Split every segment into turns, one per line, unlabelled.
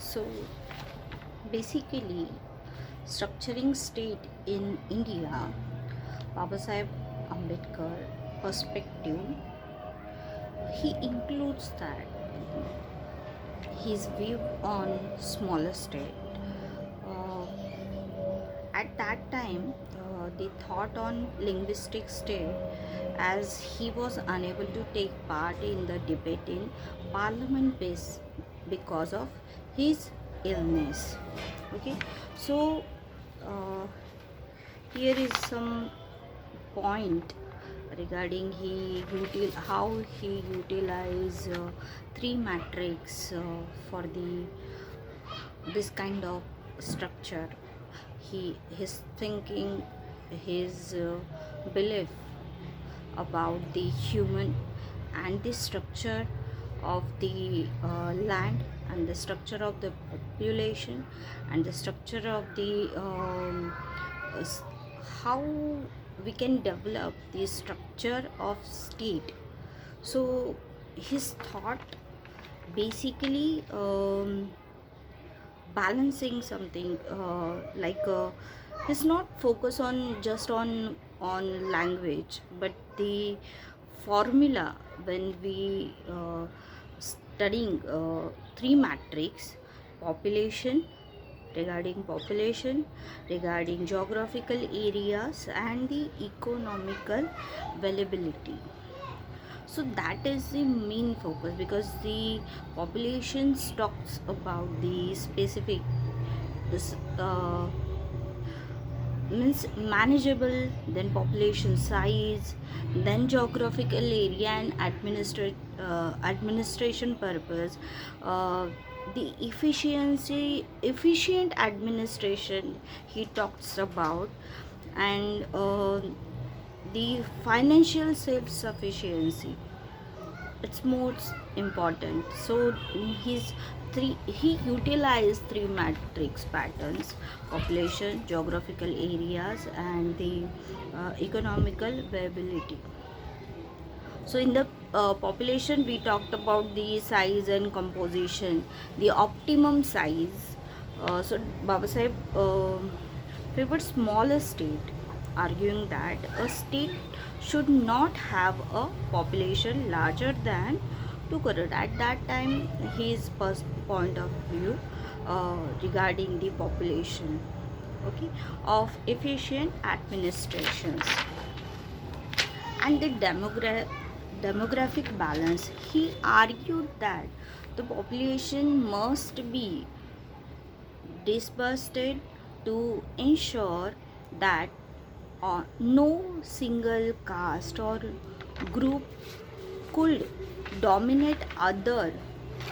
So basically, structuring state in India, B.R.Ambedkar perspective, he includes that his view on smaller state. Uh, at that time, they thought on linguistic state as he was unable to take part in the debate in parliament because of his illness. Okay, so uh, here is some point regarding how he utilize three matrix for the this kind of structure. His thinking, his belief about the human and the structure of the land and the structure of the population and the structure of the s- how we can develop the structure of state. So his thought basically balancing something he's not focus on just on language but the formula when we studying three matrix: population, regarding geographical areas and the economical availability. So that is the main focus, because the population talks about the specific this means manageable, then population size, then geographical area and administration purpose, uh, the efficient administration he talks about, and the financial self sufficiency, it's most important. So he utilized three matrix patterns: population, geographical areas and the economical viability. So in the population, we talked about the size and composition, the optimum size. So Baba Sahib favored smaller state, arguing that a state should not have a population larger than 2 crore. At that time, his first point of view regarding the population, okay, of efficient administrations and the demographic balance. He argued that the population must be dispersed to ensure that no single caste or group could dominate other,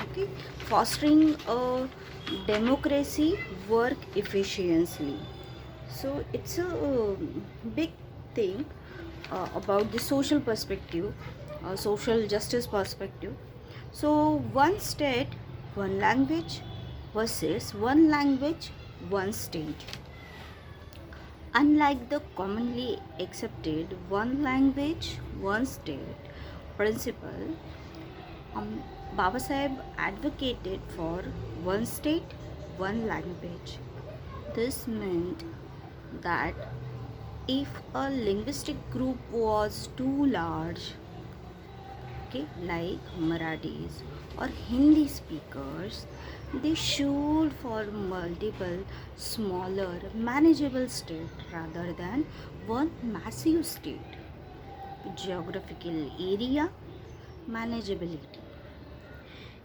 okay, fostering a democracy work efficiently. So it's a big thing about the social perspective, social justice perspective. So one state, one language versus one language, one state. Unlike the commonly accepted one language, one state principle, Baba Sahib advocated for one state, one language. This meant that if a linguistic group was too large, okay, like Marathis or Hindi speakers, they should form multiple smaller manageable states rather than one massive state. Geographical area, manageability.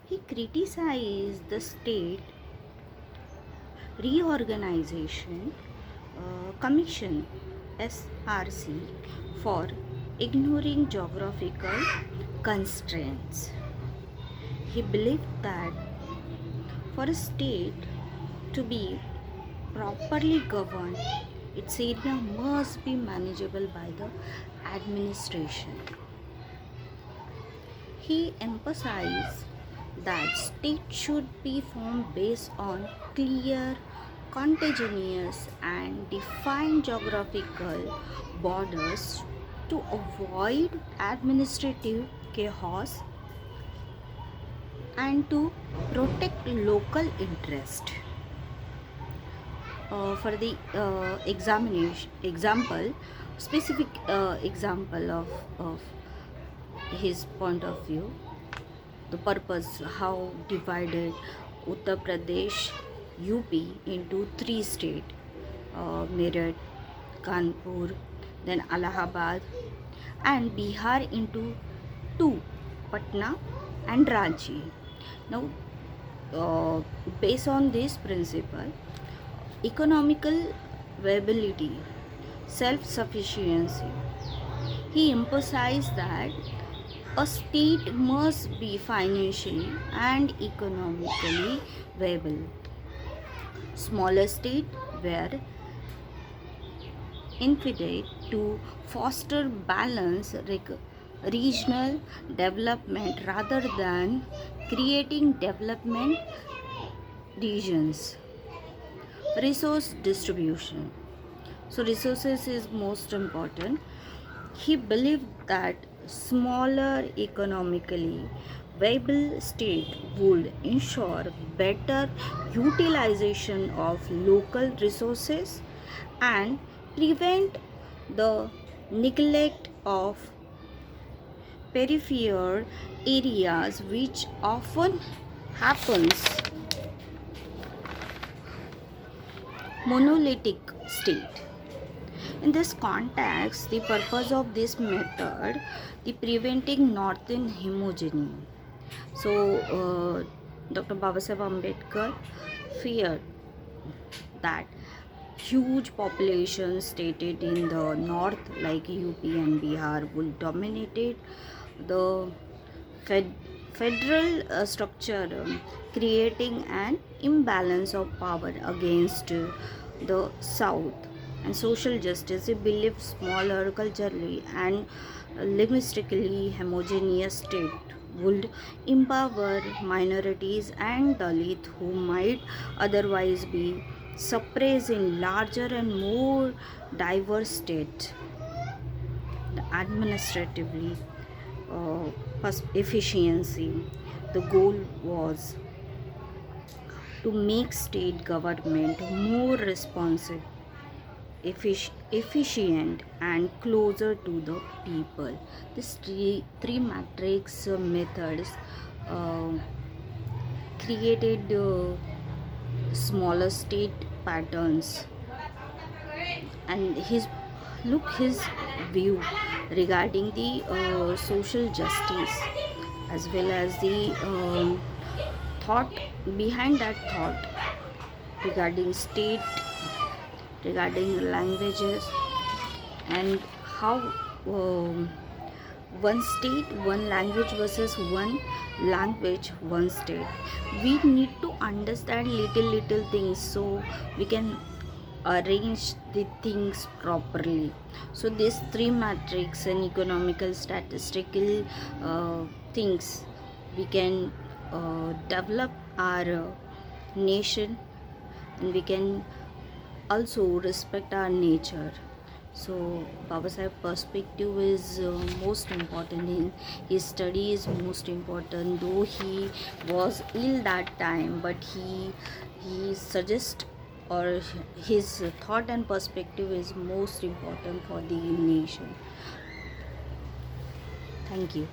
He criticized the state reorganization commission, SRC, for ignoring geographical constraints. He believed that for a state to be properly governed, its area must be manageable by the administration. He emphasized that states should be formed based on clear, contiguous, and defined geographical borders to avoid administrative chaos and to protect local interest. For the examination example, specific example of his point of view, the purpose, how divided Uttar Pradesh, UP into three states, Meerut, Kanpur, then Allahabad, and Bihar into two, Patna and Ranchi. Now, based on this principle, economical viability, self-sufficiency, he emphasized that a state must be financially and economically viable. Smaller states were intended to foster balanced regional development rather than creating development regions. Resource distribution. So, resources is most important. He believed that smaller economically viable state would ensure better utilization of local resources and prevent the neglect of peripheral areas, which often happens monolithic state. In this context, the purpose of this method, the preventing northern homogeny. So, Dr. B.R. Ambedkar feared that huge populations stated in the north like UP and Bihar will dominate the federal structure, creating an imbalance of power against the south. And social justice, he believed smaller culturally and linguistically homogeneous state would empower minorities and Dalit who might otherwise be suppressed in larger and more diverse states. Administratively, efficiency. The goal was to make state government more responsive, efficient, and closer to the people. These three matrix methods uh, created smaller state patterns, and his view regarding the social justice, as well as the thought behind that thought regarding state, regarding languages, and how um, one state one language versus one language one state. We need to understand little things so we can arrange the things properly. So these three matrix and economical statistical things, we can develop our nation, and we can also respect our nature. So Baba Sahib perspective is most important. In his study is most important, though he was ill that time, but he suggest, or his thought and perspective is most important for the nation. Thank you.